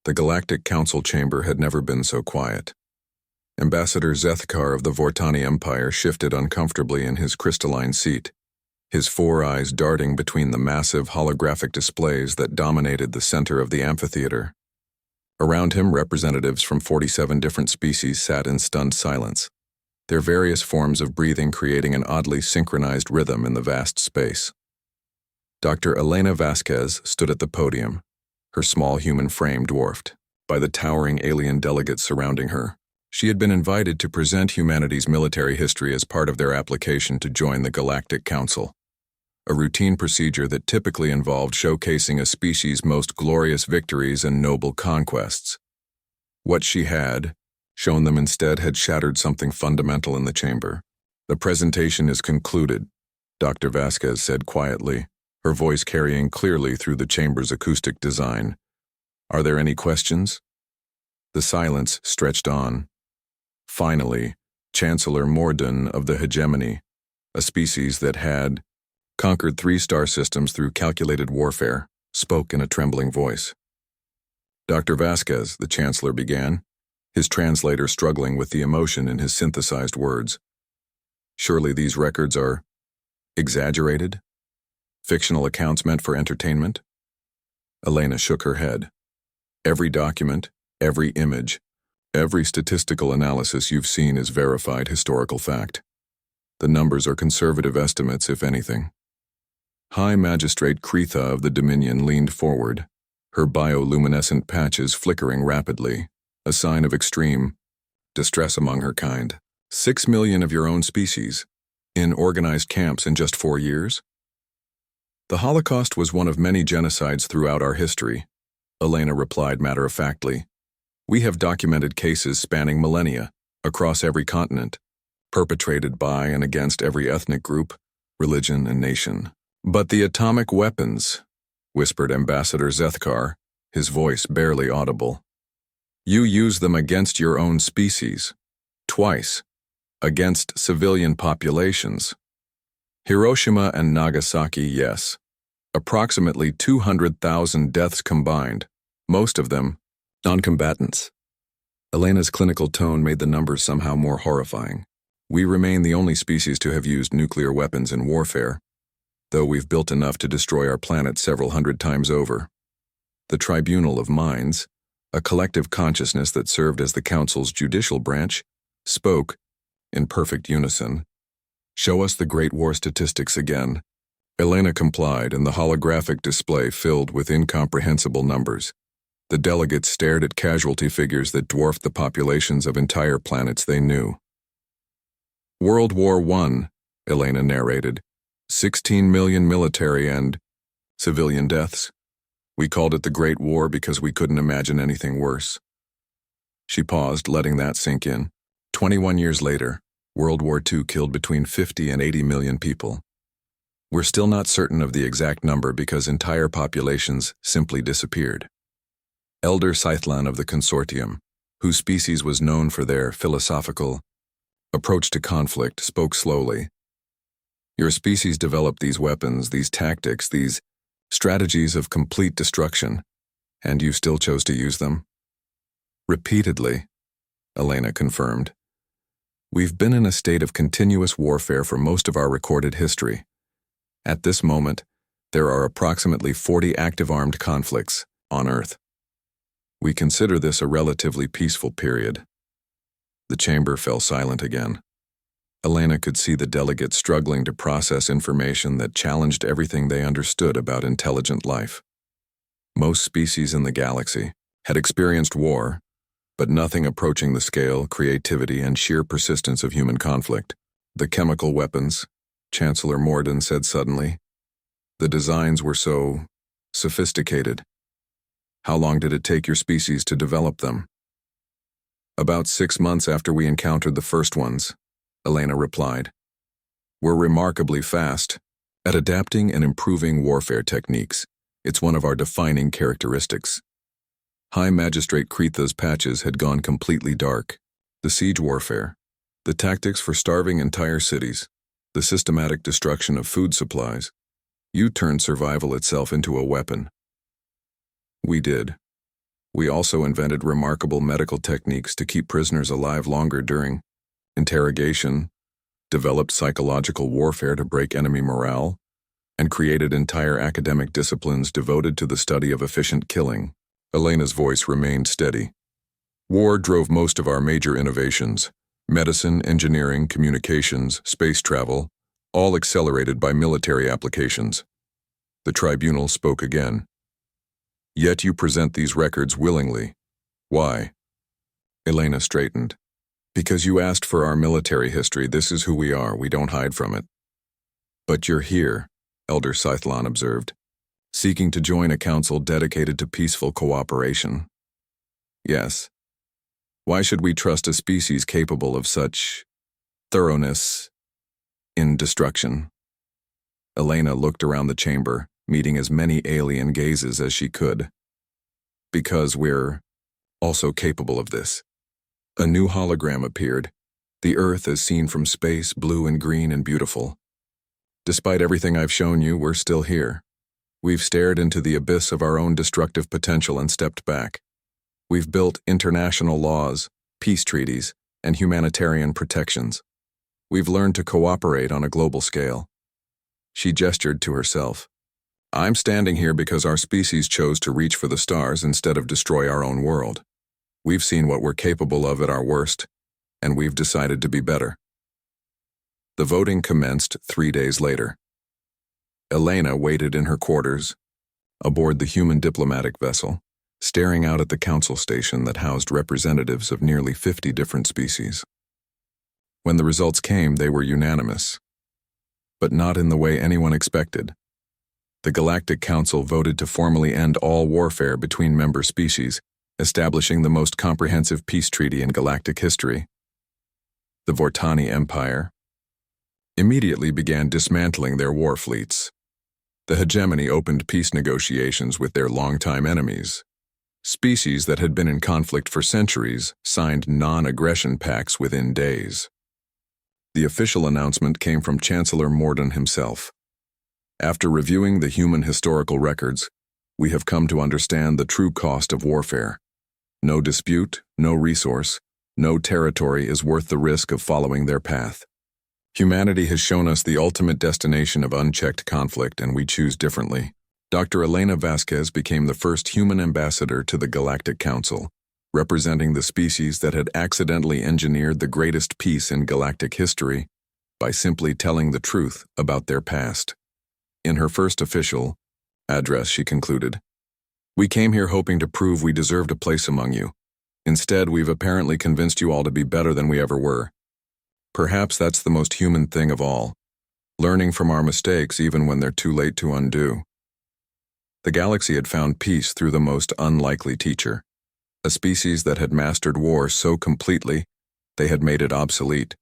The Galactic Council chamber had never been so quiet. Ambassador Zethkar of the Vortani Empire shifted uncomfortably in his crystalline seat, his four eyes darting between the massive holographic displays that dominated the center of the amphitheater. Around him, representatives from 47 different species sat in stunned silence, their various forms of breathing creating an oddly synchronized rhythm in the vast space. Dr. Elena Vasquez stood at the podium, her small human frame dwarfed by the towering alien delegates surrounding her. She had been invited to present humanity's military history as part of their application to join the Galactic Council, a routine procedure that typically involved showcasing a species' most glorious victories and noble conquests. What she had shown them instead had shattered something fundamental in the chamber. "The presentation is concluded," Dr. Vasquez said quietly, her voice carrying clearly through the chamber's acoustic design. "Are there any questions?" The silence stretched on. Finally, Chancellor Morden of the Hegemony, a species that had conquered 3 star systems through calculated warfare, spoke in a trembling voice. "Dr. Vasquez," the Chancellor began, his translator struggling with the emotion in his synthesized words. "Surely these records are exaggerated? Fictional accounts meant for entertainment?" Elena shook her head. "Every document, every image, every statistical analysis you've seen is verified historical fact. The numbers are conservative estimates, if anything." High Magistrate Kretha of the Dominion leaned forward, her bioluminescent patches flickering rapidly, a sign of extreme distress among her kind. 6 million of your own species, in organized camps in just 4 years? "The Holocaust was one of many genocides throughout our history," Elena replied matter-of-factly. "We have documented cases spanning millennia, across every continent, perpetrated by and against every ethnic group, religion, and nation. But the atomic weapons," whispered Ambassador Zethkar, his voice barely audible. "You use them against your own species. Twice. Against civilian populations. Hiroshima and Nagasaki, yes. Approximately 200,000 deaths combined, most of them non-combatants." Elena's clinical tone made the numbers somehow more horrifying. "We remain the only species to have used nuclear weapons in warfare, though we've built enough to destroy our planet several hundred times over." The Tribunal of Minds, a collective consciousness that served as the Council's judicial branch, spoke, in perfect unison. "Show us the Great War statistics again." Elena complied, and the holographic display filled with incomprehensible numbers. The delegates stared at casualty figures that dwarfed the populations of entire planets they knew. "World War I," Elena narrated. 16 million military and civilian deaths. We called it the Great War because we couldn't imagine anything worse." She paused, letting that sink in. 21 years later, World War II killed between 50 and 80 million people. We're still not certain of the exact number because entire populations simply disappeared. Elder Scythlan of the Consortium, whose species was known for their philosophical approach to conflict, spoke slowly. "Your species developed these weapons, these tactics, these strategies of complete destruction, and you still chose to use them?" "Repeatedly," Elena confirmed. "We've been in a state of continuous warfare for most of our recorded history. At this moment, there are approximately 40 active armed conflicts on Earth. We consider this a relatively peaceful period." The chamber fell silent again. Elena could see the delegates struggling to process information that challenged everything they understood about intelligent life. Most species in the galaxy had experienced war, but nothing approaching the scale, creativity, and sheer persistence of human conflict. "The chemical weapons," Chancellor Morden said suddenly. "The designs were so sophisticated. How long did it take your species to develop them?" "About 6 months after we encountered the first ones," Elena replied. "We're remarkably fast at adapting and improving warfare techniques. It's one of our defining characteristics." High Magistrate Kretha's patches had gone completely dark. The siege warfare, the tactics for starving entire cities, the systematic destruction of food supplies. You turned survival itself into a weapon. "We did. We also invented remarkable medical techniques to keep prisoners alive longer during interrogation, developed psychological warfare to break enemy morale, and created entire academic disciplines devoted to the study of efficient killing. Elena's voice remained steady. War drove most of our major innovations: medicine, engineering, communications, space travel, all accelerated by military applications. The tribunal spoke again. Yet you present these records willingly. Why? Elena straightened. Because you asked for our military history. This is who we are. We don't hide from it. But you're here, Elder Scythlon observed, seeking to join a council dedicated to peaceful cooperation. Yes. Why should we trust a species capable of such thoroughness in destruction? Elena looked around the chamber, meeting as many alien gazes as she could. Because we're also capable of this. A new hologram appeared, the Earth as seen from space, blue and green and beautiful. Despite everything I've shown you, we're still here. We've stared into the abyss of our own destructive potential and stepped back. We've built international laws, peace treaties, and humanitarian protections. We've learned to cooperate on a global scale. She gestured to herself. I'm standing here because our species chose to reach for the stars instead of destroy our own world. We've seen what we're capable of at our worst, and we've decided to be better. The voting commenced 3 days later. Elena waited in her quarters, aboard the human diplomatic vessel, staring out at the council station that housed representatives of nearly 50 different species. When the results came, they were unanimous, but not in the way anyone expected. The Galactic Council voted to formally end all warfare between member species, establishing the most comprehensive peace treaty in galactic history. The Vortani Empire immediately began dismantling their war fleets. The hegemony opened peace negotiations with their longtime enemies. Species that had been in conflict for centuries signed non-aggression pacts within days. The official announcement came from Chancellor Morden himself. After reviewing the human historical records, we have come to understand the true cost of warfare. No dispute, no resource, no territory is worth the risk of following their path. Humanity has shown us the ultimate destination of unchecked conflict, and we choose differently. Dr. Elena Vasquez became the first human ambassador to the Galactic Council, representing the species that had accidentally engineered the greatest peace in galactic history by simply telling the truth about their past. In her first official address, she concluded, "We came here hoping to prove we deserved a place among you. Instead, we've apparently convinced you all to be better than we ever were. Perhaps that's the most human thing of all, learning from our mistakes even when they're too late to undo." The galaxy had found peace through the most unlikely teacher, a species that had mastered war so completely they had made it obsolete.